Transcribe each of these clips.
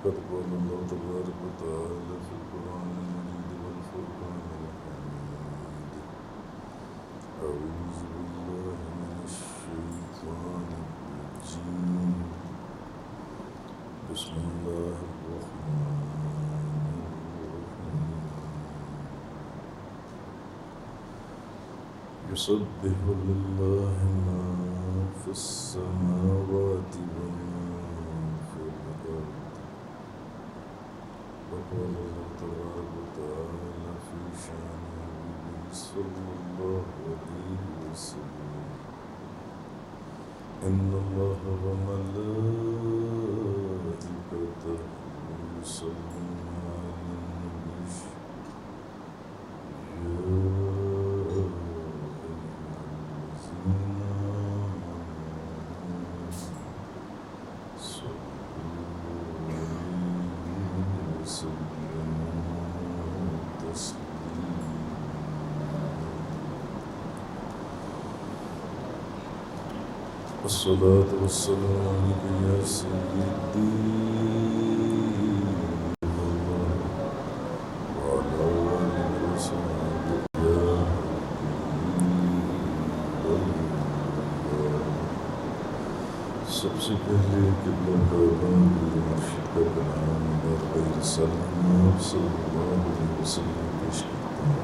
قد قال الله تبارك وتعالى في القرآن المجيد والفرقان الحميد أعوذ بالله من الشيطان الرجيم بسم الله الرحمن الرحيم يسبح لله ما في السماوات وما في الأرض وقال الله تبارك وتعالى في شأن النبي صلى الله عليه وسلم إن الله وملائكته يصلون على النبي يا الصلاة والسلام عليك يا سيدي وعلى آلك وصحبك يا سب سے پہلے قبلہ کعبہ مرشد کا کلام اور غیر سلام صلی اللہ علیہ وسلم پیش کرتا ہوں.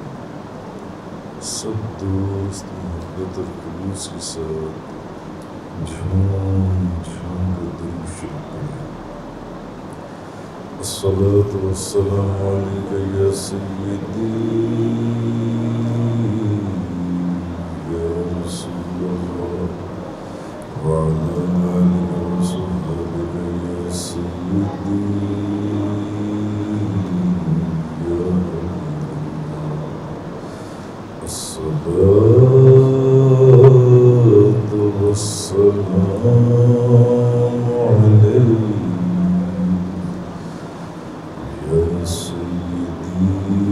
سب دوست محبت اور خلوص کے ساتھ جھوم جھوم کر درود شریف پڑھیں. الصلاة والسلام علیک یا سیدی یا رسول اللہ وعلى آلك وصحبك يا سيدي يا الصلاة والسلام عليك يا سيدي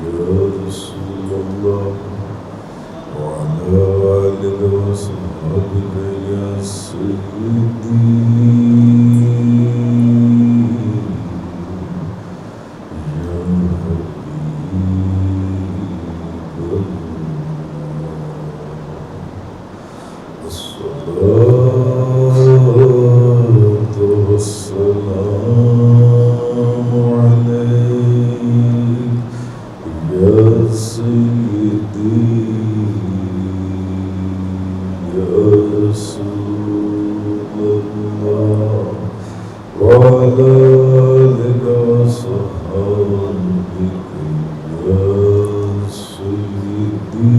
يا رسول الله وعلى آلك وصحبك يا سيدي يا حبيب الله. الصلاة والسلام عليك يا سيدي يا رسول الله وعلى آلك وصحبك يا سيدي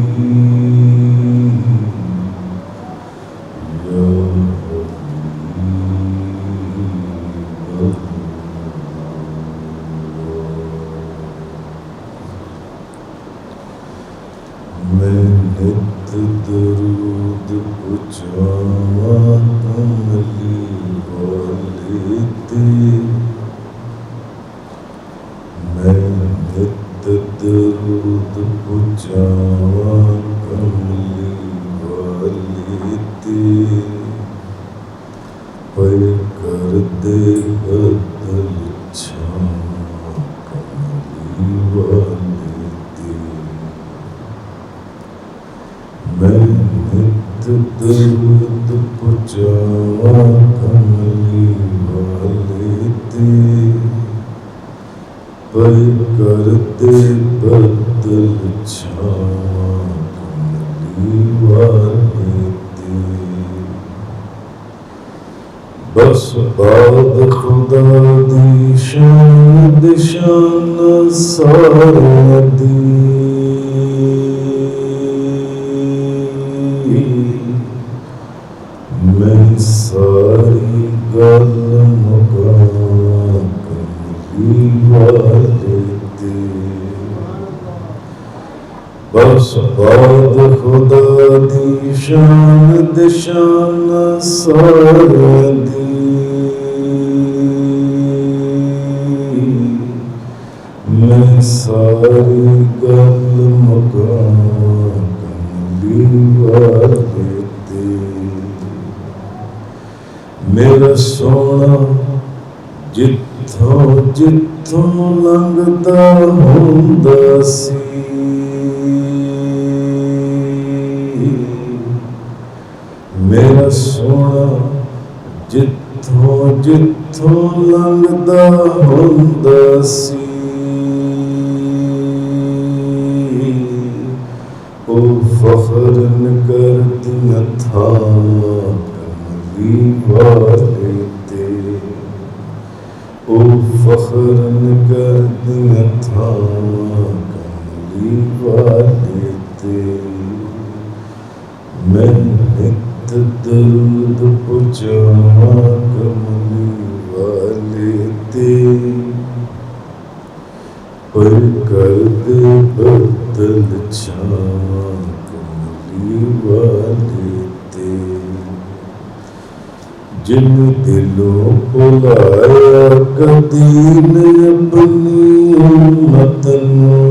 يا حبيب الله. میں نت درود پچھاواں کملی والے تے میں نت درود پچھاواں کملی والے تے پر کر دے بدل چھاواں کملی والے تے میں نت درود پچھاواں کملی والے تے پر کر دے بدل چھاواں کملی والے تے. بس باد خدا دی شان دی شان سارے دی میں ساری گل مکا کملی والے تے. بس باد خدا دی شان سارے دی میں ساری گل مکا کملی والے تے. میرا سونا جتھوں جتھوں لنگدا ہوندا سی، میرا سونا جتھوں جتھوں لنگدا ہوندا سی، او فخر کردیاں تھاں کملی والے تے، او فخر کردیاں تھاں کملی والے تے، میں نت درود پہنچاواں کملی والے تے، پر کر دے بدل چھاواں کملی والے تے، جن دلوں بلایا کدی نے اپنی امت نوں،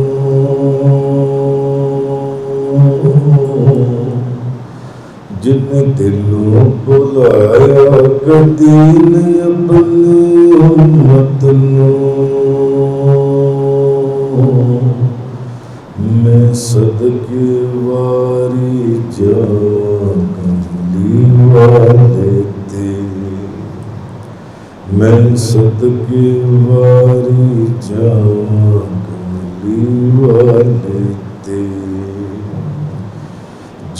جن دلوں بلایا کدی نے اپنی امت نوں، میں صدقے واری جاواں کملی والے تے، میں صدقے واری جاواں کملی والے تے،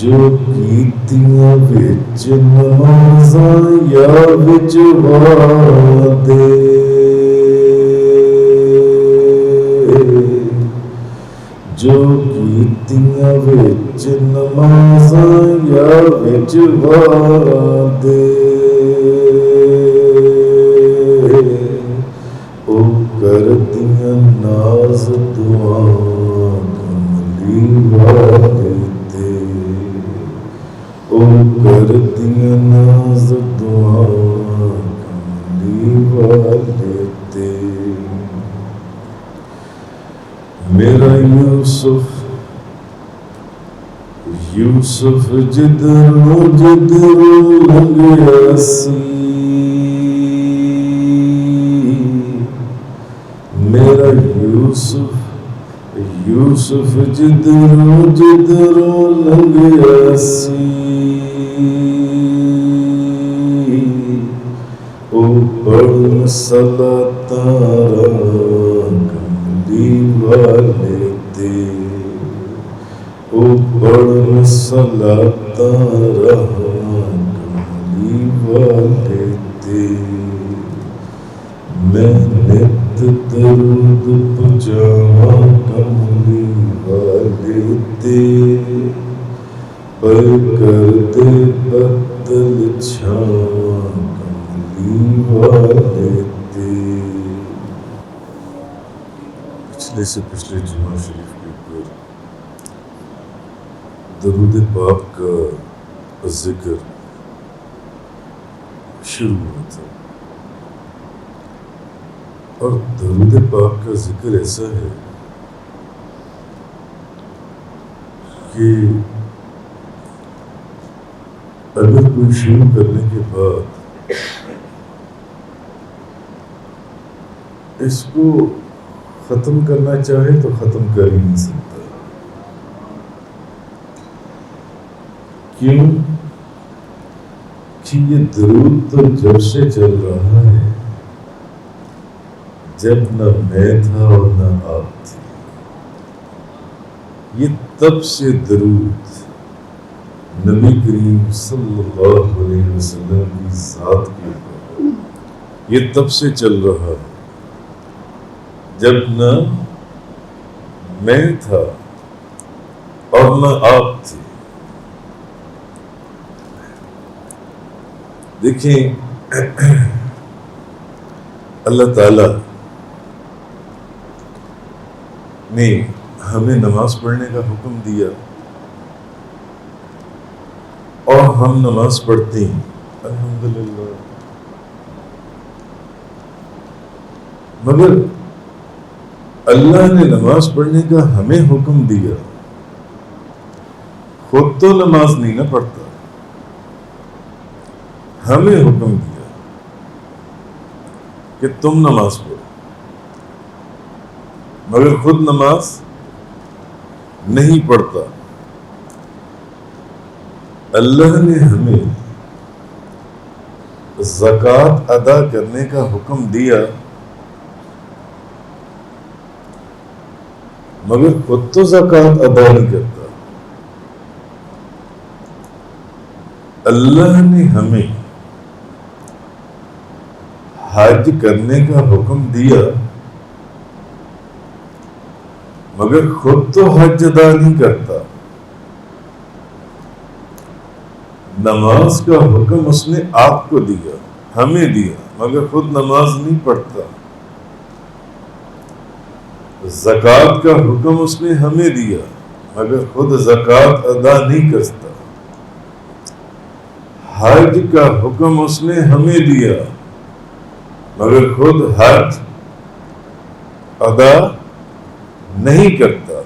جو کیتیاں وچ نمازاں یا وچ وعدے، جو کیتیاں وچ نمازاں یا وچ وعدے، او کردیاں ناز دعاواں کملی والے تے، او کردیاں ناز دعاواں کملی والے تے، میرا یوسف یوسف جدروں جدروں لنگیا سی، میرا یوسف یوسف جدروں جدروں لنگیا سی، او پڑھ صلاتاں کملی والے تے، او پڑھ صلاتاں کملی والے تے، میں نت درود پہنچاواں کملی والے تے، پر کر دے بدل چھاواں کملی والے تے۔ پچھلے سے پچھلے جمعہ شریف کے اوپر درود پاک کا ذکر شروع ہوا تھا، اور درود پاک کا ذکر ایسا ہے کہ اگر کوئی شروع کرنے کے بعد اس کو ختم کرنا چاہے تو ختم کر ہی نہیں سکتا، کیوں کہ یہ درود تو جب سے چل رہا ہے جب نہ میں تھا اور نہ آپ تھی، یہ تب سے درود نبی کریم صلی اللہ علیہ وسلم کی ذات کے اوپر یہ تب سے چل رہا ہے جب نہ میں تھا اور نہ آپ تھے۔ دیکھیں اللہ تعالی نے ہمیں نماز پڑھنے کا حکم دیا اور ہم نماز پڑھتے ہیں الحمدللہ، مگر اللہ نے نماز پڑھنے کا ہمیں حکم دیا، خود تو نماز نہیں نہ پڑھتا، ہمیں حکم دیا کہ تم نماز پڑھو، مگر خود نماز نہیں پڑھتا۔ اللہ نے ہمیں زکوٰۃ ادا کرنے کا حکم دیا، مگر خود تو زکوٰۃ ادا نہیں کرتا۔ اللہ نے ہمیں حج کرنے کا حکم دیا، مگر خود تو حج ادا نہیں کرتا۔ نماز کا حکم اس نے آپ کو دیا، ہمیں دیا، مگر خود نماز نہیں پڑھتا۔ زکوٰۃ کا حکم اس نے ہمیں دیا، مگر خود زکوٰۃ ادا نہیں کرتا۔ حج کا حکم اس نے ہمیں دیا، مگر خود حج ادا نہیں کرتا۔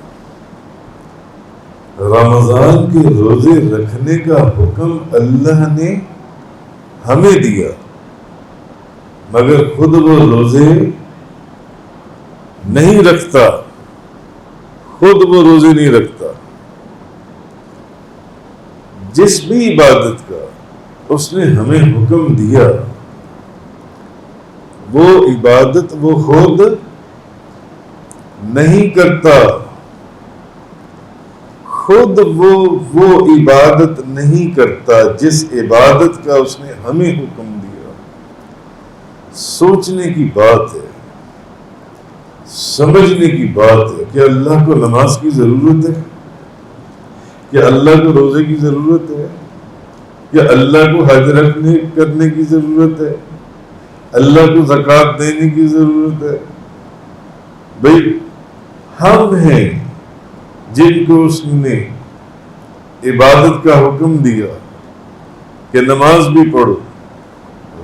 رمضان کے روزے رکھنے کا حکم اللہ نے ہمیں دیا، مگر خود وہ روزے نہیں رکھتا، خود وہ روزے نہیں رکھتا۔ جس بھی عبادت کا اس نے ہمیں حکم دیا، وہ عبادت وہ خود نہیں کرتا، خود وہ عبادت نہیں کرتا جس عبادت کا اس نے ہمیں حکم دیا۔ سوچنے کی بات ہے، سمجھنے کی بات ہے کہ اللہ کو نماز کی ضرورت ہے، کہ اللہ کو روزے کی ضرورت ہے، کہ اللہ کو حج کرنے کی ضرورت ہے، اللہ کو زکوٰۃ دینے کی ضرورت ہے۔ بھئی ہم ہیں جن کو اس نے عبادت کا حکم دیا کہ نماز بھی پڑھو،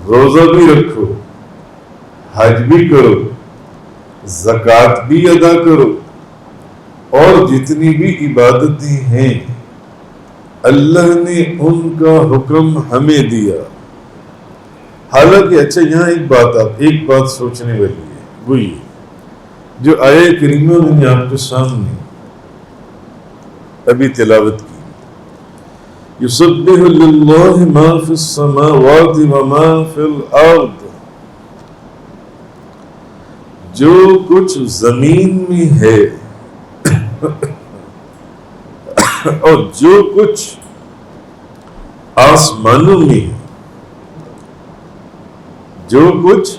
روزہ بھی رکھو، حج بھی کرو، زکوٰۃ بھی ادا کرو، اور جتنی بھی عبادتیں ہیں اللہ نے ان کا حکم ہمیں دیا۔ حالانکہ اچھا یہاں ایک بات سوچنے والی ہے، وہ یہ جو آیہ کریمہ میں نے آپ کے سامنے ابھی تلاوت کی، یسبح للہ ما فی السماوات وما فی الارض، جو کچھ زمین میں ہے اور جو کچھ آسمانوں میں ہے، جو کچھ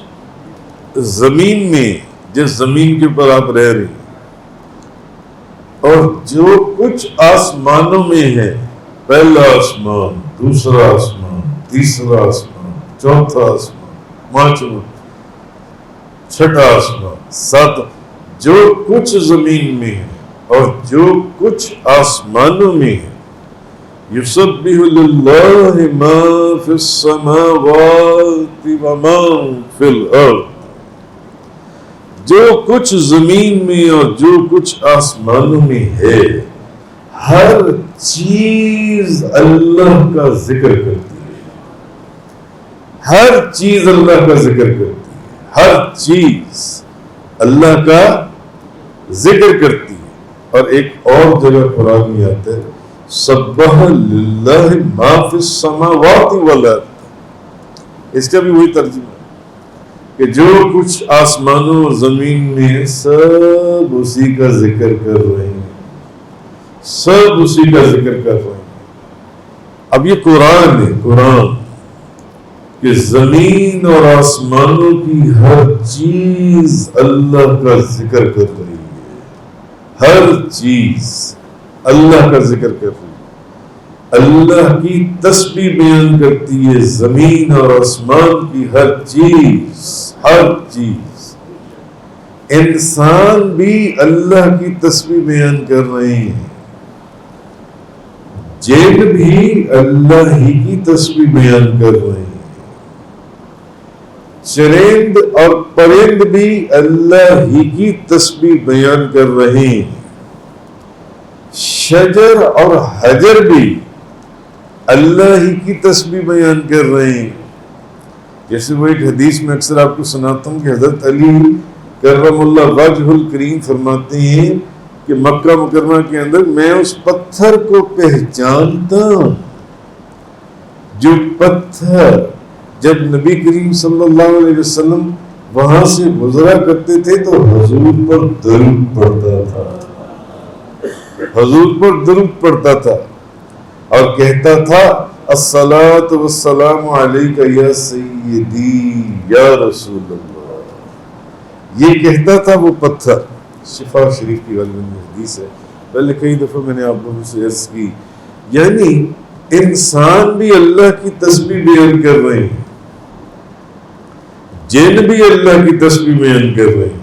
زمین میں جس زمین کے اوپر آپ رہ رہے ہیں، اور جو کچھ آسمانوں میں ہے، پہلا آسمان، دوسرا آسمان، تیسرا آسمان، چوتھا آسمان، پانچواں، چھٹا آسمان، سات، جو کچھ زمین میں ہے اور جو کچھ آسمانوں میں ہے، یسبح للہ ما فی السماوات وما فی الارض، جو کچھ زمین میں اور جو کچھ آسمانوں میں ہے، ہر چیز اللہ کا ذکر کرتی ہے، ہر چیز اللہ کا ذکر کرتی ہے، ہر چیز اللہ کا ذکر کرتی ہے۔ اور ایک اور جگہ قرآن میں آتا ہے سبح للہ ما فی السماوات والارض، اس کا بھی وہی ترجمہ ہے کہ جو کچھ آسمانوں اور زمین میں سب اسی کا ذکر کر رہے ہیں، سب اسی کا ذکر کر رہے ہیں۔ اب یہ قرآن ہے، قرآن کہ زمین اور آسمانوں کی ہر چیز اللہ کا ذکر کر رہی ہے، ہر چیز اللہ کا ذکر کر رہی ہے، اللہ کی تسبیح بیان کرتی ہے زمین اور آسمان کی ہر چیز، ہر چیز۔ انسان بھی اللہ کی تسبیح بیان کر رہے ہیں، جن بھی اللہ ہی کی تسبیح بیان کر رہے ہیں، چرند اور پرند بھی اللہ ہی کی تسبیح بیان کر رہے ہیں، شجر اور حجر بھی اللہ ہی کی تسبیح بیان کر رہے ہیں جیسے وہ ایک حدیث میں اکثر آپ کو سناتا ہوں کہ حضرت علی کرم اللہ وجہ الکریم فرماتے ہیں کہ مکہ مکرمہ کے اندر میں اس پتھر کو پہچانتا ہوں جو پتھر جب نبی کریم صلی اللہ علیہ وسلم وہاں سے گزرا کرتے تھے تو حضور پر درود پڑتا تھا، حضور پر درود پڑتا تھا اور کہتا تھا الصلاۃ والسلام علیک یا سیدی یا رسول اللہ، یہ کہتا تھا وہ پتھر۔ شفا شریف کی غالباً حدیث ہے، پہلے کئی دفعہ میں نے آپ لوگوں سے عرض کی، یعنی انسان بھی اللہ کی تسبیح بیان کر رہے ہیں، جن بھی اللہ کی تسبیح بیان کر رہے ہیں،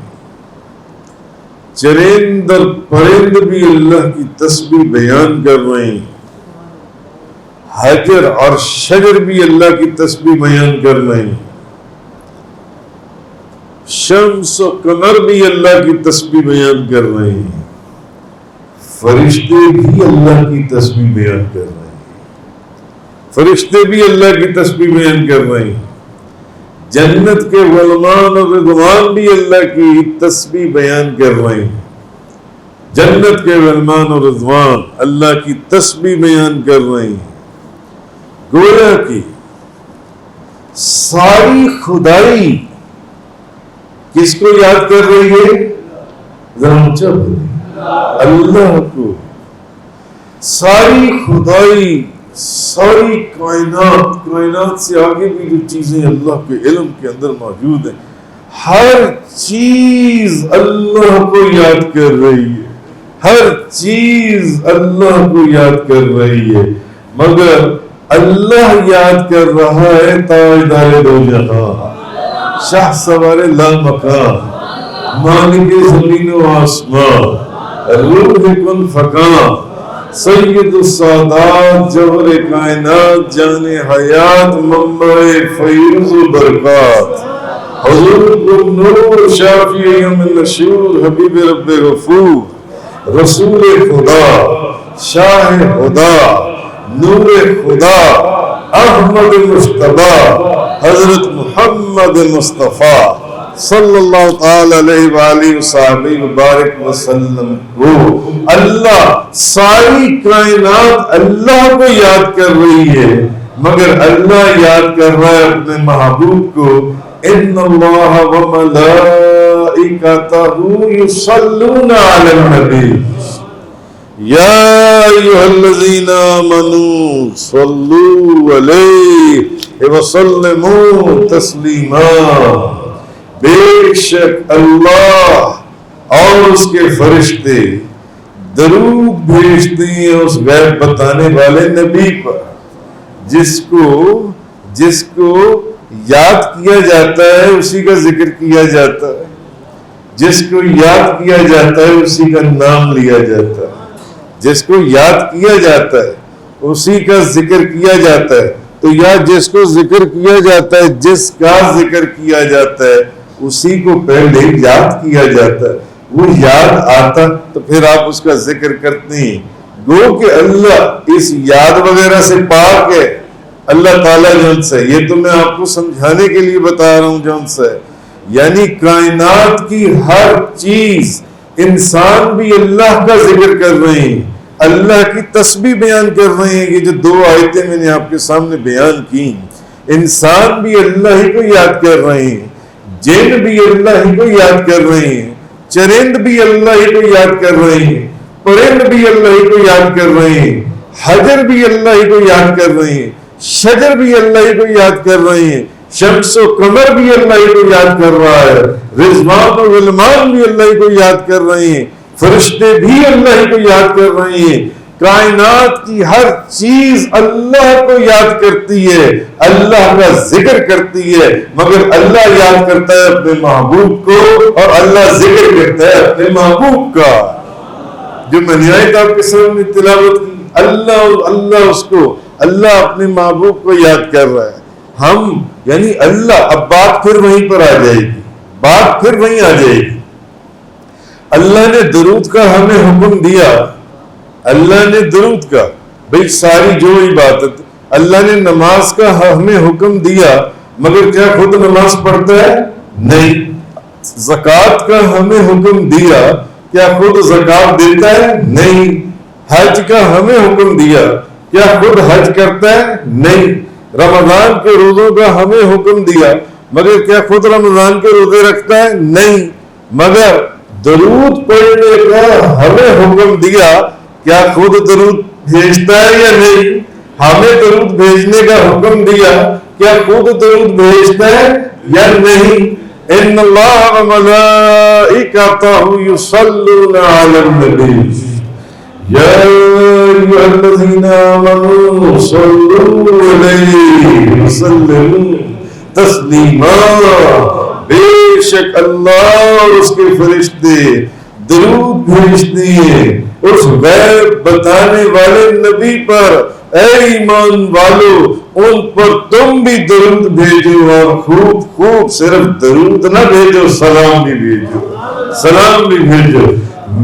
چرند اور پرند بھی اللہ کی تسبیح بیان کر رہے ہیں، حجر اور شجر بھی اللہ کی تسبیح بیان کر رہے ہیں، شمس و قمر بھی اللہ کی تسبیح بیان کر رہے ہیں، فرشتے بھی اللہ کی تسبیح بیان کر رہے ہیں، فرشتے بھی اللہ کی تسبیح بیان کر رہے ہیں، جنت کے غلمان اور رضوان بھی اللہ کی تسبیح بیان کر رہے ہیں، جنت کے غلمان اور رضوان اللہ کی تسبیح بیان کر رہے ہیں۔ گویا کی ساری خدائی کس کو یاد کر رہی ہے؟ اللہ کو۔ ساری خدائی، ساری کائنات سے آگے بھی جو چیزیں اللہ کے علم کے اندر موجود ہیں، ہر چیز اللہ کو یاد کر رہی ہے، ہر چیز اللہ کو یاد کر رہی ہے، مگر اللہ یاد کر رہا ہے تاجدار دو جہاں، شاہ سوار لامکان، مالک زمین و آسمان، روح کن فکان، سید السادات، جوہر کائنات، جان حیات، منبع فیض و برکات، حضور کن نور، شافی یم نشور، حبیب رب غفور، رسول خدا، شاہ خدا، نور خدا، احمد مجتبی، حضرت محمد مصطفیٰ صلی اللہ تعالی علیہ وآلہ وصحبہ وبارک وسلم کو اللہ، ساری کائنات اللہ کو یاد کر رہی ہے، مگر اللہ یاد کر رہا ہے اپنے محبوب کو۔ ان اللہ وملائکتہ یصلون علی النبی یا ایھا الذین آمنوا صلوا علیہ وسلموا تسلیما، بے شک اللہ اور اس کے فرشتے درود بھیجتے ہیں اس غیب بتانے والے نبی پر، جس کو یاد کیا جاتا ہے اسی کا ذکر کیا جاتا ہے، جس کو یاد کیا جاتا ہے اسی کا نام لیا جاتا ہے، جس کو یاد کیا جاتا ہے اسی کا ذکر کیا جاتا ہے۔ تو یا جس کو ذکر کیا جاتا ہے، جس کا ذکر کیا جاتا ہے اسی کو پہلے یاد کیا جاتا ہے، وہ یاد آتا تو پھر آپ اس کا ذکر کرتے ہیں۔ گو کہ اللہ اس یاد وغیرہ سے پاک ہے، اللہ تعالیٰ جون سے، یہ تو میں آپ کو سمجھانے کے لیے بتا رہا ہوں جون سے، یعنی کائنات کی ہر چیز، انسان بھی اللہ کا ذکر کر رہے ہیں، اللہ کی تسبیح بیان کر رہے ہیں۔ یہ جو دو آیتیں میں نے آپ کے سامنے بیان کی، انسان بھی اللہ ہی کو یاد کر رہے ہیں، جن بھی اللہ ہی کو یاد کر رہے ہیں، چرند بھی اللہ ہی کو یاد کر رہے ہیں، پرند بھی اللہ ہی کو یاد کر رہے ہیں، حجر بھی اللہ ہی کو یاد کر رہے ہیں، شجر بھی اللہ ہی کو یاد کر رہے ہیں، شمس و قمر بھی اللہ ہی کو یاد کر رہا ہے، رضوان و غلمان بھی اللہ ہی کو یاد کر رہے ہیں، فرشتے بھی اللہ ہی کو یاد کر رہے ہیں، کائنات کی ہر چیز اللہ کو یاد کرتی ہے، اللہ کا ذکر کرتی ہے، مگر اللہ یاد کرتا ہے اپنے محبوب کو اور اللہ ذکر کرتا ہے اپنے محبوب کا۔ جو میں نے آیت آپ کے سامنے تلاوت کی، اللہ اپنے محبوب کو یاد کر رہا ہے، ہم یعنی اللہ، اب بات پھر وہیں پر آ جائے گی، بات پھر وہیں آ جائے گی۔ اللہ نے درود کا ہمیں حکم دیا، اللہ نے درود کا، بھئی ساری جو عبادت، اللہ نے نماز کا ہمیں حکم دیا، مگر کیا خود نماز پڑھتا ہے؟ نہیں۔ زکوٰۃ کا ہمیں حکم دیا، کیا خود زکوٰۃ دیتا ہے؟ نہیں۔ حج کا ہمیں حکم دیا، کیا خود حج کرتا ہے؟ نہیں۔ رمضان کے روزوں کا ہمیں حکم دیا، مگر کیا خود رمضان کے روزے رکھتا ہے؟ نہیں۔ مگر درود پڑھنے کا ہمیں حکم دیا، کیا خود درود بھیجتا ہے یا نہیں؟ ہمیں درود بھیجنے کا حکم دیا، کیا خود درود بھیجتا ہے یا نہیں؟ ان اللہ و ملائکتہ یصلون علی النبی یا ایھا الذین آمنوا صلوا علیہ وسلموا تسلیما۔ بے شک اللہ اور اس کے فرشتے درود بھیجتے ہیں اس غیب بتانے والے نبی پر۔ اے ایمان والو، ان پر تم بھی درود بھیجو، اور خوب خوب، صرف درود نہ بھیجو، سلام بھی بھیجو، سلام بھی بھیجو۔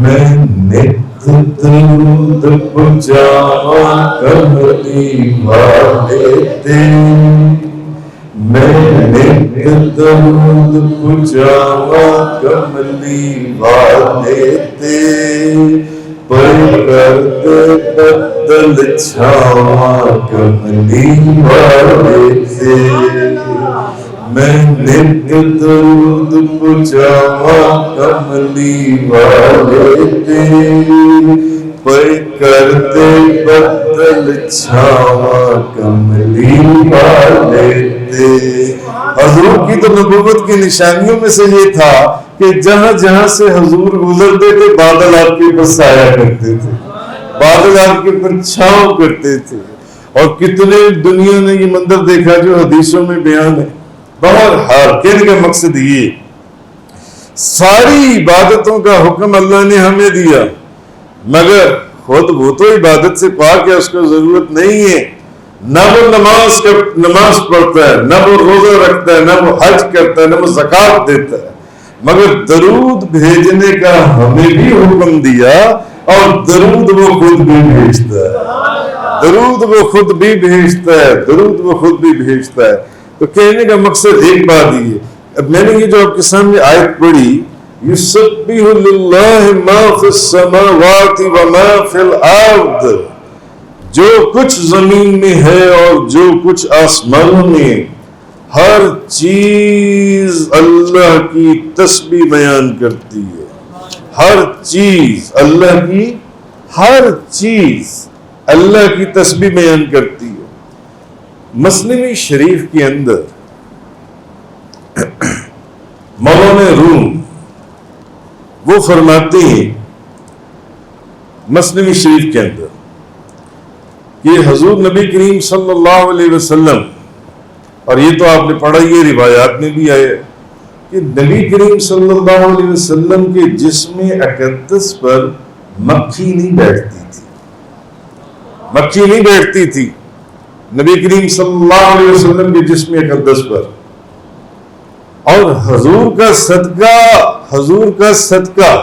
میں نے درود پہنچاوا کملی والے تے، میں نے درود پہنچاوا کملی والے تے، پر کرتے بدل چھاوا کملی والے تے، میں نے درود پہنچاوا کملی والے تے، پر کرتے بدل چھاوا کملی والے تے۔ حضور کی تو نبوت کی نشانیوں میں سے یہ تھا کہ جہاں جہاں سے حضور گزرتے تھے بادل آپ کے اوپر سایہ کرتے تھے، بادل آپ کے اوپر چھاؤں کرتے تھے۔ اور کتنے دنیا نے یہ منظر دیکھا جو حدیثوں میں بیان ہے۔ بہرحال کہنے کا مقصد یہ، ساری عبادتوں کا حکم اللہ نے ہمیں دیا، مگر خود وہ تو عبادت سے پاک ہے، اس کو ضرورت نہیں ہے۔ نہ وہ نماز پڑھتا ہے، نہ وہ روزہ رکھتا ہے، نہ وہ حج کرتا ہے، نہ وہ زکوٰۃ دیتا ہے، مگر درود بھیجنے کا ہمیں بھی حکم دیا، اور درود وہ خود بھی بھیجتا ہے، درود وہ خود بھی بھیجتا ہے، درود وہ خود بھی بھیجتا ہے۔ تو کہنے کا مقصد ایک بات یہ، اب میں نے یہ جو آپ کے سامنے آیت پڑھی، یسبح للہ ما فی السماوات وما فی الارض، جو کچھ زمین میں ہے اور جو کچھ آسمانوں میں، ہر چیز اللہ کی تسبیح بیان کرتی ہے۔ ہر چیز اللہ کی، ہر چیز اللہ کی تسبیح بیان کرتی ہے۔ مسلم شریف کے اندر مولانا روم وہ فرماتے ہیں، مسلم شریف کے اندر، کہ حضور نبی کریم صلی اللہ علیہ وسلم، اور یہ تو آپ نے پڑھا، یہ روایات میں بھی آئے کہ نبی کریم صلی اللہ علیہ وسلم کے جسم اقدس پر مکھی نہیں بیٹھتی تھی، مکھی نہیں بیٹھتی تھی نبی کریم صلی اللہ علیہ وسلم کے جسم اقدس پر۔ اور حضور کا صدقہ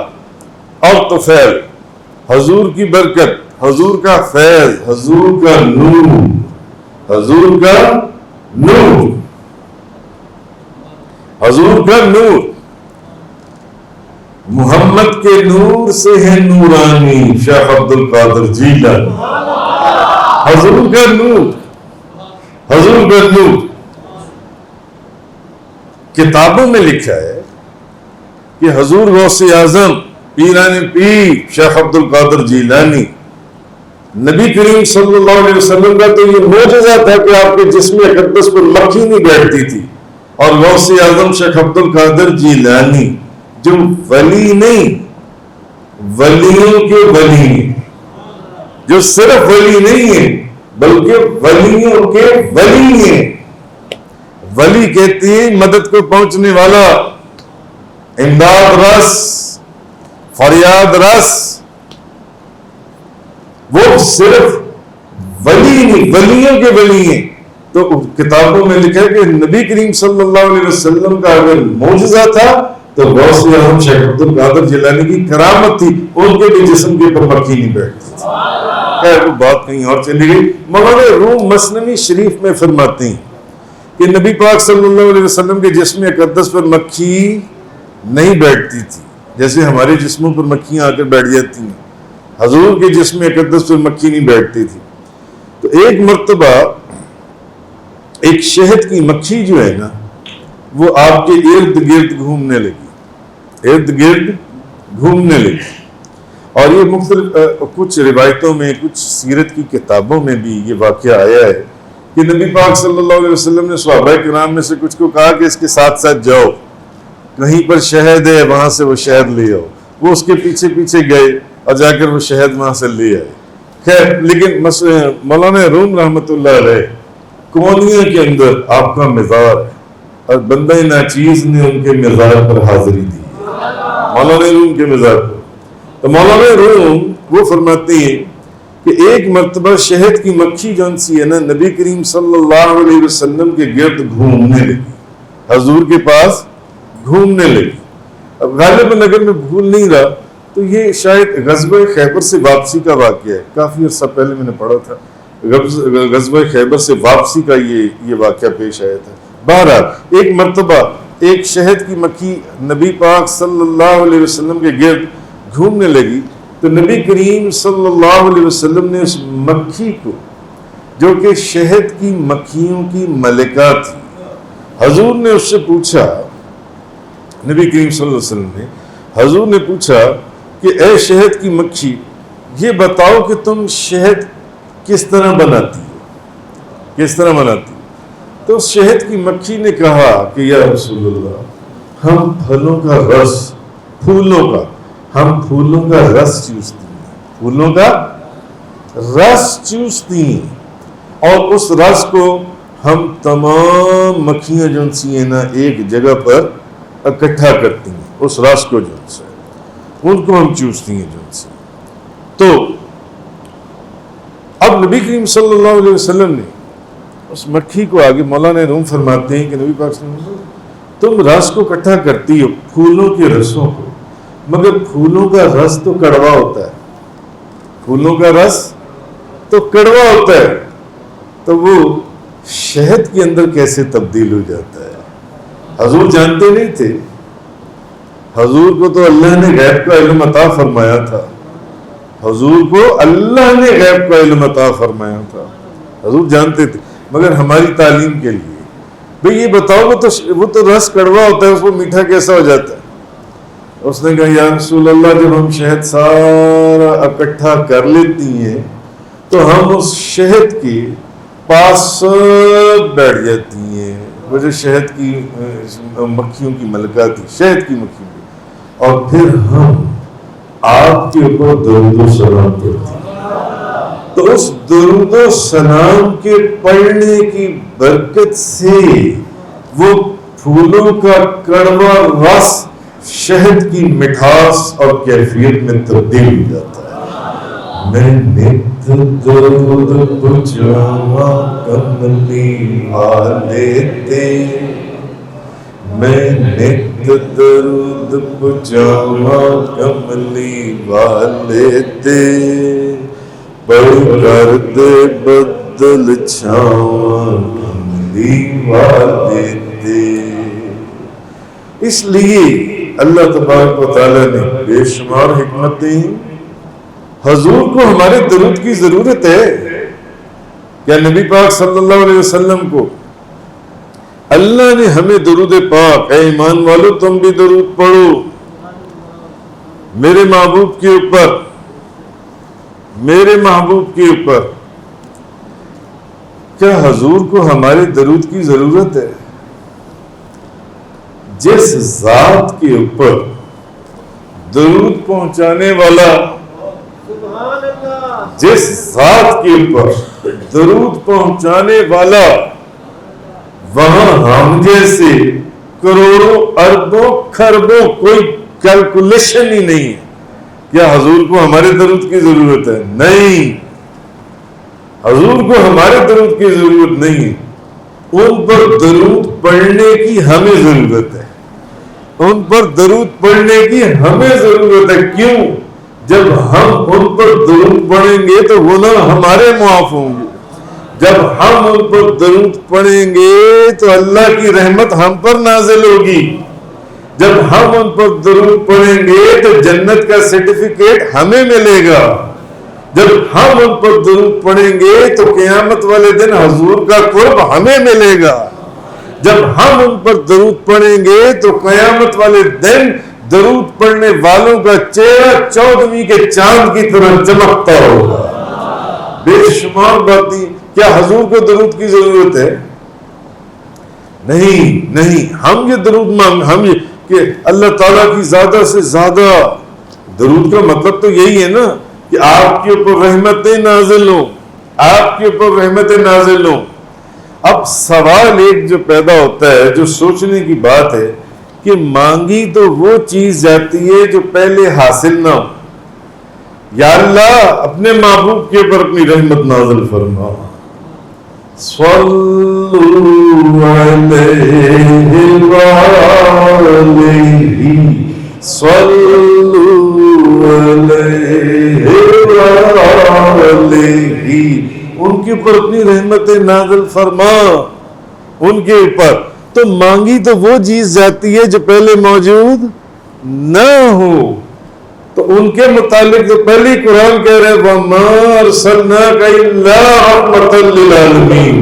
اور طفیل، حضور کی برکت، حضور کا فیض، حضور کا نور، حضور کا نور، حضور کا نور، محمد کے نور سے ہے نورانی شیخ عبد القادر جیلانی، حضور کا نور، حضور کا نور۔ کتابوں میں لکھا ہے کہ حضور غوث اعظم پیران پیر شیخ عبد القادر جیلانی، نبی کریم صلی اللہ علیہ وسلم کا تو یہ معجزہ تھا کہ آپ کے جسم اقدس پر مکھی نہیں بیٹھتی تھی، اور غوث اعظم شیخ عبد القادر جیلانی جو ولی نہیں، ولیوں کے ولی ہیں، جو صرف ولی نہیں ہیں بلکہ ولیوں کے ولی ہیں۔ ولی کہتی ہے مدد کو پہنچنے والا، امداد رس، فریاد رس، وہ صرف ولی نہیں، ولیوں کے ولی ہیں۔ تو کتابوں میں لکھا ہے کہ نبی کریم صلی اللہ علیہ وسلم کا اگر معجزہ تھا تو غوث اعظم شیخ عبد القادر جیلانی کی کرامت تھی، ان کے بھی جسم کے اوپر مکھی نہیں بیٹھتی تھی۔ خیر وہ بات کہیں اور چلی گئی۔ مولانا روم مسنوی شریف میں فرماتے ہیں کہ نبی پاک صلی اللہ علیہ وسلم کے جسم اقدس پر مکھی نہیں بیٹھتی تھی جیسے ہمارے جسموں پر مکھیاں آ کر بیٹھ جاتی ہیں، حضور کے جسم اقدس پر مکھی نہیں بیٹھتی تھی۔ تو ایک مرتبہ ایک شہد کی مکھی جو ہے نا وہ آپ کے ارد گرد گھومنے لگی، اور یہ مختلف کچھ روایتوں میں، کچھ سیرت کی کتابوں میں بھی یہ واقعہ آیا ہے کہ نبی پاک صلی اللہ علیہ وسلم نے صحابہ کرام میں سے کچھ کو کہا کہ اس کے ساتھ ساتھ جاؤ، کہیں پر شہد ہے وہاں سے وہ شہد لے آؤ۔ وہ اس کے پیچھے پیچھے گئے اور جا کر وہ شہد وہاں سے لے آئے۔ خیر، لیکن مولانا روم رحمۃ اللہ علیہ کونیا کے اندر آپ کا مزار ہے، اور بندہ ناچیز نے ان کے مزار پر حاضری دی، مولانا روم کے مزار پر۔ تو مولانا روم وہ فرماتے ہیں کہ ایک مرتبہ شہد کی مکھی جون سی ہے نا نبی کریم صلی اللہ علیہ وسلم کے گرد گھومنے لگی، حضور کے پاس گھومنے لگی۔ اب غالباً اگر میں بھول نہیں رہا تو یہ شاید غزوہ خیبر سے واپسی کا واقعہ ہے، کافی عرصہ پہلے میں نے پڑھا تھا، غزوہ خیبر سے واپسی کا یہ واقعہ پیش آیا تھا۔ بہرحال ایک مرتبہ ایک شہد کی مکھی نبی پاک صلی اللہ علیہ وسلم کے گرد گھومنے لگی، تو نبی کریم صلی اللہ علیہ وسلم نے اس مکھی کو، جو کہ شہد کی مکھیوں کی ملکہ تھی، حضور نے اس سے پوچھا، نبی کریم صلی اللہ علیہ وسلم نے حضور نے پوچھا کہ اے شہد کی مکھی، یہ بتاؤ کہ تم شہد کس طرح بناتی ہو، کس طرح بناتی ہو؟ تو اس شہد کی مکھی نے کہا کہ یا رسول اللہ، ہم پھلوں کا رس، ہم پھولوں کا رس چوستی ہیں، پھولوں کا رس چوستی ہیں، اور اس رس کو ہم تمام مکھیاں جو سی ہیں نا ایک جگہ پر اکٹھا کرتی ہیں، اس رس کو جو سے ان کو ہم چوستی ہیں جو سے۔ تو اب نبی کریم صلی اللہ علیہ وسلم نے اس مکھی کو آگے، مولانا روم فرماتے ہیں کہ نبی پاک صلی اللہ علیہ وسلم تم رس کو اکٹھا کرتی ہو، پھولوں کے رسوں کو، مگر پھولوں کا رس تو کڑوا ہوتا ہے، پھولوں کا رس تو کڑوا ہوتا ہے، تو وہ شہد کے اندر کیسے تبدیل ہو جاتا ہے؟ حضور جانتے نہیں تھے، حضور کو تو اللہ نے غیب کا علم عطا فرمایا تھا، حضور کو اللہ نے غیب کا علم عطا فرمایا تھا، حضور جانتے تھے، مگر ہماری تعلیم کے لیے بھئی یہ بتاؤ وہ تو رس کڑوا ہوتا ہے، اس کو میٹھا کیسا ہو جاتا ہے؟ اس نے کہا یا رسول اللہ، جب ہم شہد سارا اکٹھا کر لیتی ہیں تو ہم اس شہد کے پاس سب بیٹھ جاتی ہیں، وہ جو شہد کی مکھیوں کی ملکہ تھی، شہد کی مکھیوں کی، اور پھر ہم آپ کے اوپر درود و سلام کرتے ہیں۔ تو اس درود و سلام کے پڑھنے کی برکت سے وہ پھولوں کا کڑوا رس شہد کی مٹھاس اور کیفیت میں تبدیل ہو جاتا ہے۔ میں نت درود پچھاواں کملی والے تے، میں نت درود پچھاواں کملی والے تے، پڑھ کر دے بدل چھاواں کملی والے تے۔ اس لیے اللہ تبارک و تعالیٰ نے بے شمار حکمتیں، حضور کو ہمارے درود کی ضرورت ہے۔ کیا نبی پاک صلی اللہ علیہ وسلم کو اللہ نے ہمیں درود پاک، اے ایمان والو تم بھی درود پڑھو میرے محبوب کے اوپر، میرے محبوب کے اوپر، کیا حضور کو ہمارے درود کی ضرورت ہے؟ جس ذات کے اوپر درود پہنچانے والا، جس ذات کے اوپر درود پہنچانے والا وہاں ہم جیسے کروڑوں اربوں خربوں کوئی کیلکولیشن ہی نہیں ہے، کیا حضور کو ہمارے درود کی ضرورت ہے؟ نہیں، حضور کو ہمارے درود کی ضرورت نہیں ہے، ان پر درود پڑھنے کی ہمیں ضرورت ہے، ان پر درود پڑھنے کی ہمیں ضرورت ہے۔ کیوں؟ جب ہم ان پر درود پڑھیں گے تو گناہ ہمارے معاف ہوں گے، جب ہم ان پر درود پڑھیں گے تو اللہ کی رحمت ہم پر نازل ہوگی. جب ہم ان پر درود پڑھیں گے تو جنت کا سرٹیفکیٹ ہمیں ملے گا. جب ہم ان پر درود پڑھیں گے تو قیامت والے دن حضور کا قرب ہمیں ملے گا. جب ہم ان پر درود پڑھیں گے تو قیامت والے دن درود پڑھنے والوں کا چہرہ 14ویں کے چاند کی طرح چمکتا ہوگا. بے شمار باتیں. کیا حضور کو درود کی ضرورت ہے؟ نہیں. ہم یہ درود ہم یہ کہ اللہ تعالیٰ کی زیادہ سے زیادہ. درود کا مطلب تو یہی ہے نا کہ آپ کے اوپر رحمتیں نازل ہوں، آپ کے اوپر رحمتیں نازل ہوں. اب سوال ایک جو پیدا ہوتا ہے، جو سوچنے کی بات ہے کہ مانگی تو وہ چیز جاتی ہے جو پہلے حاصل نہ ہو. یا اللہ اپنے محبوب کے اوپر اپنی رحمت نازل فرما. صلو علیہ وآلہ صلو علیہ وآلہ. ان کے اوپر اپنی رحمتیں نازل فرما. ان کے اوپر تو مانگی تو وہ چیز جاتی ہے جو پہلے موجود نہ ہو. تو ان کے متعلق جو پہلی قرآن کہہ رہے وَمَا أَرْسَلْنَاكَ إِلَّا رَحْمَةً لِّلْعَالَمِينَ.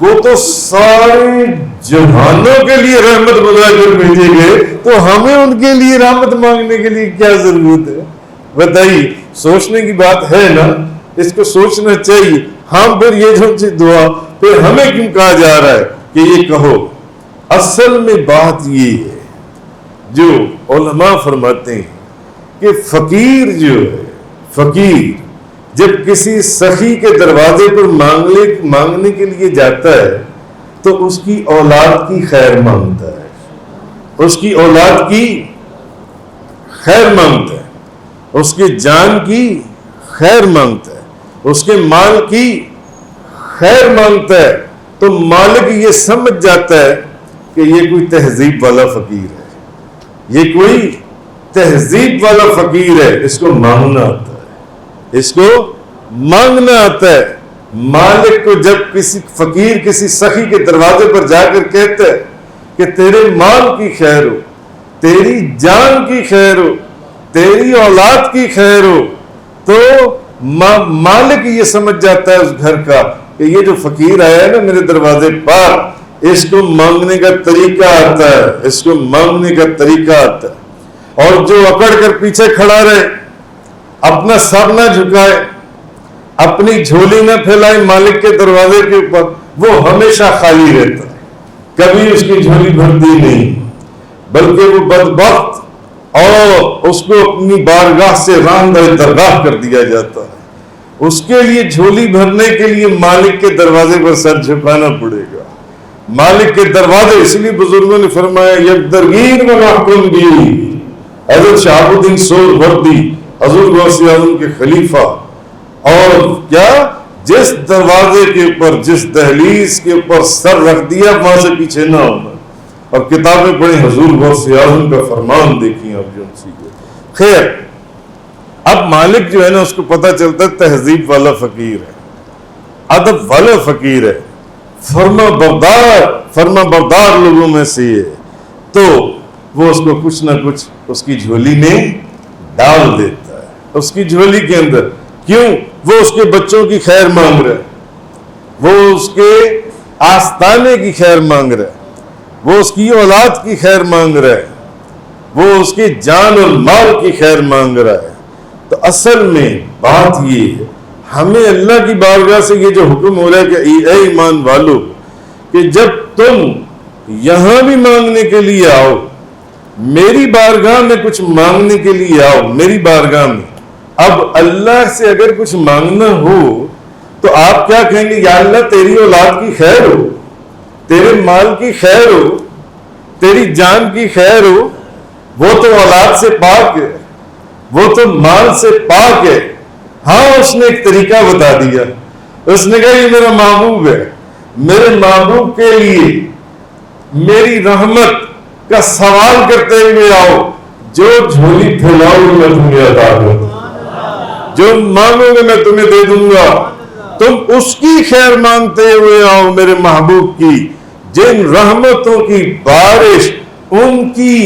وہ تو سارے جہانوں کے لیے رحمت بنا کر بھیجے گئے، تو ہمیں ان کے لیے رحمت مانگنے کے لیے کیا ضرورت ہے؟ بتائیے. سوچنے کی بات ہے نا، اس کو سوچنا چاہیے. ہم پھر یہ جو دعا پھر ہمیں کیوں کہا جا رہا ہے کہ یہ کہو؟ اصل میں بات یہ ہے جو علماء فرماتے ہیں کہ فقیر جو ہے، فقیر جب کسی سخی کے دروازے پر مانگنے کے لیے جاتا ہے تو اس کی اولاد کی خیر مانگتا ہے، اس کی اولاد کی خیر مانگتا ہے، اس کی جان کی خیر مانگتا ہے، اس کے مال کی خیر مانگتا ہے. تو مالک یہ سمجھ جاتا ہے کہ یہ کوئی تہذیب والا فقیر ہے، یہ کوئی تہذیب والا فقیر ہے، اس کو مانگنا آتا ہے، اس کو مانگنا آتا ہے. مالک کو جب کسی فقیر کسی سخی کے دروازے پر جا کر کہتا ہے کہ تیرے مال کی خیر ہو، تیری جان کی خیر ہو، تیری اولاد کی خیر ہو، تو مالک یہ سمجھ جاتا ہے اس گھر کا کہ یہ جو فقیر آیا ہے نا میرے دروازے پر، اس کو مانگنے کا طریقہ آتا ہے، اس کو مانگنے کا طریقہ آتا ہے. اور جو اکڑ کر پیچھے کھڑا رہے، اپنا سر نہ جھکائے، اپنی جھولی نہ پھیلائے مالک کے دروازے کے اوپر، وہ ہمیشہ خالی رہتا ہے، کبھی اس کی جھولی بھرتی نہیں، بلکہ وہ بدبخت اور اس کو اپنی بارگاہ سے راندہ درگاہ کر دیا جاتا ہے. اس کے لیے جھولی بھرنے کے لیے مالک کے دروازے پر سر جھکانا پڑے گا. مالک کے دروازے، اس لیے بزرگوں نے فرمایا یک درگیر و محکم بھی. حضرت شہاب الدین سہروردی حضور غوث اعظم کے خلیفہ، اور کیا جس دروازے کے اوپر، جس دہلیز کے اوپر سر رکھ دیا وہاں سے پیچھے نہ ہونا. اور کتابیں پڑھیں، حضور غوث اعظم کا فرمان دیکھیں آپ جو سیکھیں. خیر، اب مالک جو ہے نا اس کو پتہ چلتا ہے تہذیب والا فقیر ہے، ادب والا فقیر ہے، فرما بردار لوگوں میں سے ہے. تو وہ اس کو کچھ نہ کچھ اس کی جھولی میں ڈال دیتا ہے، اس کی جھولی کے اندر. کیوں؟ وہ اس کے بچوں کی خیر مانگ رہا ہے، وہ اس کے آستانے کی خیر مانگ رہا ہے، وہ اس کی اولاد کی خیر مانگ رہا ہے، وہ اس کی جان اور مال کی خیر مانگ رہا ہے. تو اصل میں بات یہ ہے، ہمیں اللہ کی بارگاہ سے یہ جو حکم ہو رہا ہے کہ اے ایمان والو، کہ جب تم یہاں بھی مانگنے کے لیے آؤ، میری بارگاہ میں کچھ مانگنے کے لیے آؤ، میری بارگاہ میں. اب اللہ سے اگر کچھ مانگنا ہو تو آپ کیا کہیں گے؟ یا اللہ تیری اولاد کی خیر ہو، تیرے مال کی خیر ہو، تیری جان کی خیر ہو. وہ تو اولاد سے پاک ہے، وہ تو مال سے پاک ہے. ہاں اس نے ایک طریقہ بتا دیا، اس نے کہا یہ میرا محبوب ہے، میرے محبوب کے لیے میری رحمت کا سوال کرتے ہوئے آؤ، جو جھولی پھیلاؤ گے میں تمہیں عطا کروں گا، جو مانگو گے میں تمہیں دے دوں گا، تم اس کی خیر مانگتے ہوئے آؤ میرے محبوب کی جن رحمتوں کی بارش ان کی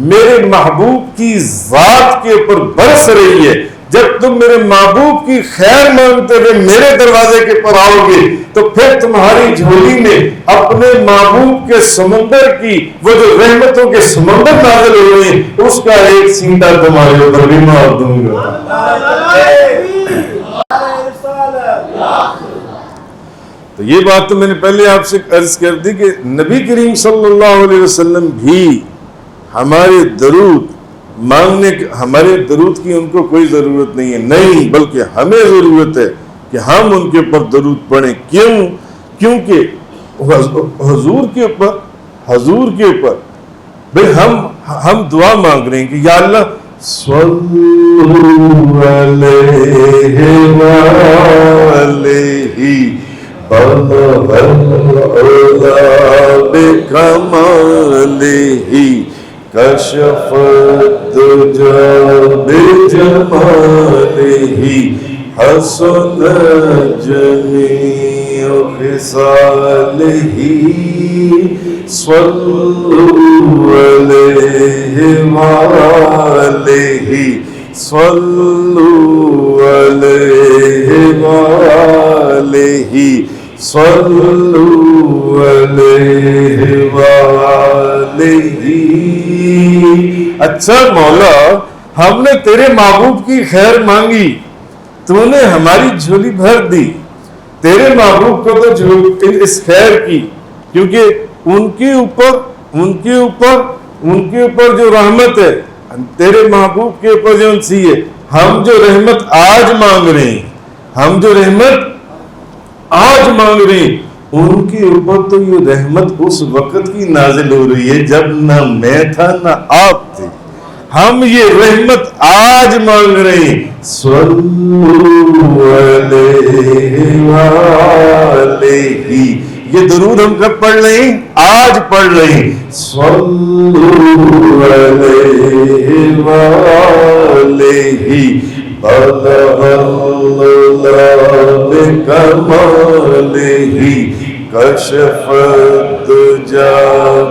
میرے محبوب کی ذات کے اوپر برس رہی ہے. جب تم میرے محبوب کی خیر مانگتے ہوئے میرے دروازے کے پر آؤ گے تو پھر تمہاری جھولی میں اپنے محبوب کے سمندر کی وہ جو رحمتوں کے سمندر نازل ہوئے ہیں اس کا ایک سینٹا تمہارے اوپر بھی مار دوں گا. تو یہ بات تو میں نے پہلے آپ سے عرض کر دی کہ نبی کریم صلی اللہ علیہ وسلم بھی ہمارے درود مانگنے ہمارے درود کی ان کو کوئی ضرورت نہیں ہے، نہیں بلکہ ہمیں ضرورت ہے کہ ہم ان کے اوپر درود پڑھیں. کیونکہ حضور کے اوپر بھئی ہم دعا مانگ رہے ہیں کہ یا اللہ صلو علیہ وآلہ بلغ العلا بکمالہ کشف الدجى بجمالہ حسن جميع خصالہ صلوا علیہ وآلہ صلوا علیہ وآلہ صلوا علیہ وآلہ. اچھا مولا ہم نے تیرے محبوب کی خیر مانگی، تو نے ہماری جھولی بھر دی. تیرے محبوب کو تو اس خیر کی، کیونکہ ان کے اوپر جو رحمت ہے تیرے محبوب کے اوپر جو سی ہے، ہم جو رحمت آج مانگ رہے ہیں ان کے اوپر تو یہ رحمت اس وقت کی نازل ہو رہی ہے جب نہ میں تھا نہ آپ تھے. ہم یہ رحمت آج مانگ رہے ہیں. صلو علیہ وآلہ، یہ درود ہم کب پڑھ رہے ہیں؟ آج پڑھ رہے ہیں. صلو علیہ وآلہ بلغ العلا بکمالہ کشف الدجى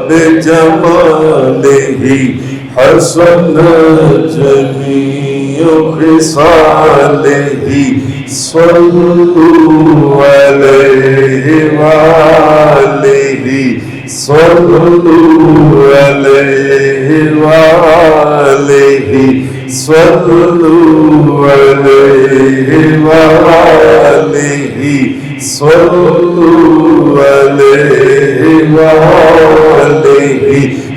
بجمالہ حسن جميع خصالہ صلوا علیہ وآلہ صلوا علیہ وآلہ صلوا علیہ وآلہ صلوا علیہ وآلہ.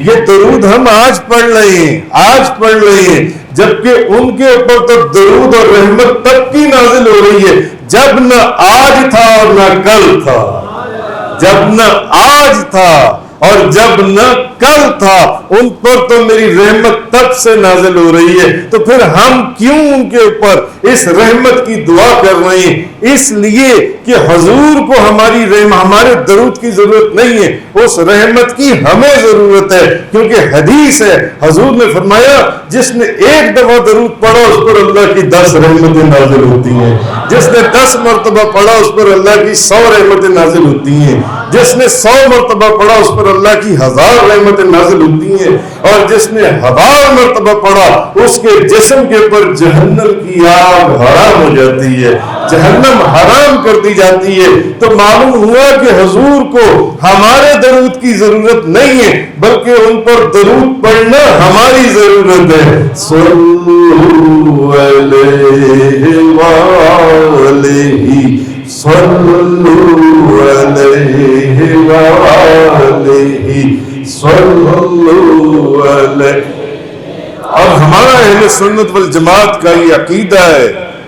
یہ درود ہم آج پڑھ رہے ہیں جبکہ ان کے اوپر تو درود اور رحمت تب کی نازل ہو رہی ہے جب نہ آج تھا اور نہ کل تھا، جب نہ آج تھا اور جب نہ کل تھا، ان پر تو میری رحمت تب سے نازل ہو رہی ہے. تو پھر ہم کیوں ان کے اوپر اس رحمت کی دعا کر رہے ہیں؟ اس لیے کہ حضور کو ہمارے درود کی ضرورت نہیں ہے، اس رحمت کی ہمیں ضرورت ہے. کیونکہ حدیث ہے، حضور نے فرمایا جس نے ایک دفعہ درود پڑھا اس پر اللہ کی 10 رحمتیں نازل ہوتی ہیں، جس نے 10 مرتبہ پڑھا اس پر اللہ کی 100 رحمتیں نازل ہوتی ہیں، جس نے 100 مرتبہ پڑھا اس پر اللہ کی 1000 رحمتیں نازل ہوتی ہیں، اور جس نے 1000 مرتبہ پڑھا اس کے جسم کے اوپر جہنم کی آگ حرام ہو جاتی ہے، جہنم حرام کر دی جاتی ہے. تو معلوم ہوا کہ حضور کو ہمارے درود کی ضرورت نہیں ہے بلکہ ان پر درود پڑھنا ہماری ضرورت ہے. صلو علیہ وآلہ صلو علیہ وآلہ صلو علیہ. اور ہمارا اہل سنت والجماعت کا یہ عقیدہ ہے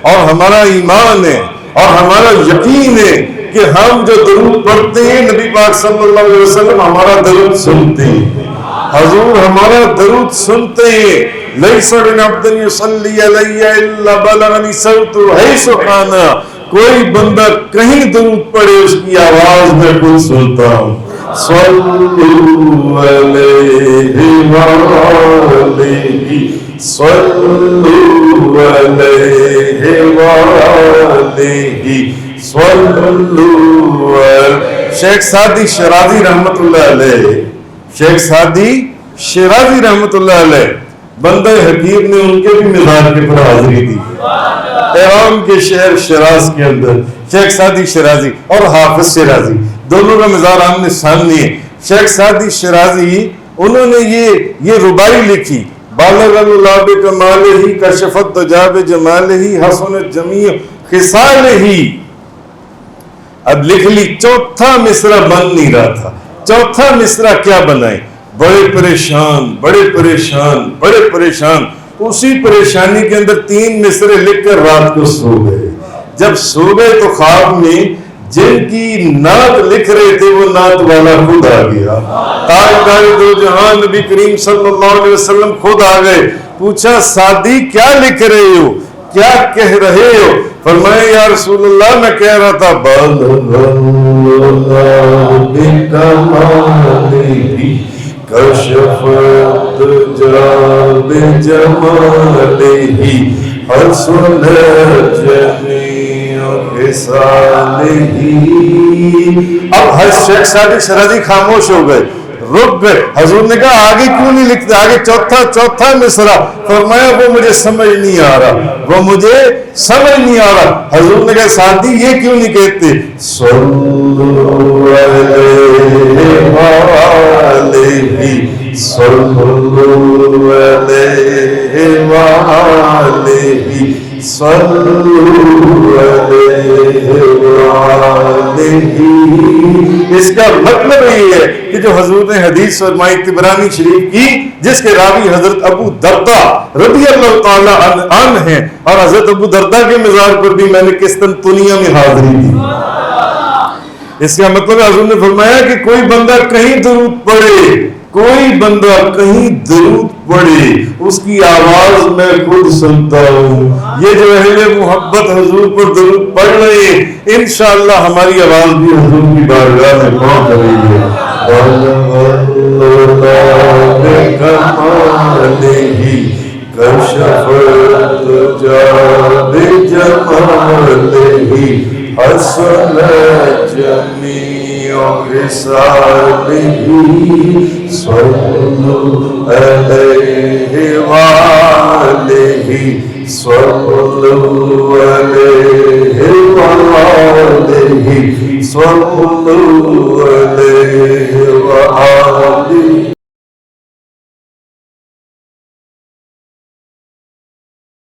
اور ہمارا ایمان ہے اور ہمارا یقین ہے کہ ہم جو درود پڑھتے ہیں نبی پاک صلی اللہ علیہ وسلم ہمارا درود سنتے ہیں، حضور ہمارا درود سنتے ہیں. لیس من عبد یصلی علی الا بلغنی صوتہ حیث کان، کوئی بندہ کہیں درود پڑھے اس کی آواز میں خود سنتا ہوں. صلو علیہ وآلہ صلو علیہ وآلہ صلو علیہ. شیخ سعدی شیرازی رحمت اللہ علیہ، شیخ سعدی شیرازی رحمت اللہ علیہ، بندہ حکیم نے ان کے بھی مزار کے پر حاضری دی ایران کے شہر شیراز کے اندر. شیخ سعدی شیرازی اور حافظ شیرازی دونوں کا مزار آمنے سامنے ہے. شیخ سعدی شیرازی انہوں نے یہ ربائی لکھی، بالغ اللہ بکمالہ کشفت دجا بجمالہ حسنت جمیع خصالہ. اب لکھ لی، چوتھا مصرع بن نہیں رہا تھا. چوتھا مصرع کیا بنائے؟ بڑے پریشان بڑے پریشان بڑے پریشان. اسی پریشانی کے اندر 3 مصرے لکھ کر رات کو سو گئے. جب سو گئے تو خواب میں جن کی نعت لکھ رہے تھے وہ نعت والا خود آ گیا. تاجدار دو جہاں نبی کریم صلی اللہ علیہ وسلم خود آ گئے. پوچھا سعدی کیا لکھ رہے ہو، کیا کہہ رہے ہو؟ فرمایا یا رسول اللہ میں کہہ رہا تھا کشفت جاب جمالہ حسنت جمیع خصالہ. اب شیخ سعدی شیرازی خاموش ہو گئے، رک گئے. حضور نے کہا آگے کیوں نہیں لکھتے، آگے چوتھا مصرع. فرمایا وہ مجھے سمجھ نہیں آ رہا، وہ مجھے سمجھ نہیں آ رہا. حضور نے کہا سعدی یہ کیوں نہیں کہتے صلو علیہ وآلہ صلو علیہ وآلہ صلو علیہ وآلہ. اس کا مطلب یہ ہے کہ جو حضور نے حدیث فرمائی طبرانی شریف کی، جس کے راوی حضرت ابو دردہ رضی اللہ تعالی عنہ ہیں، اور حضرت ابو دردہ کے مزار پر بھی میں نے قسطنطنیہ میں حاضری دی. اس کا مطلب حضور نے فرمایا کہ کوئی بندہ کہیں درود پڑھے، کوئی بندہ کہیں درود پڑھے، اس کی آواز میں خود سنتا ہوں. یہ جو اہل محبت حضور پر درود پڑھ رہے ہیں، انشاءاللہ ہماری آواز بھی حضور کی بارگاہ میں پہنچ رہی ہے. کشفت جاب جمالہ حسنت جمیع خصالہ صلو علیہ وآلہ صلو علیہ وآلہ صلو علیہ وآلہ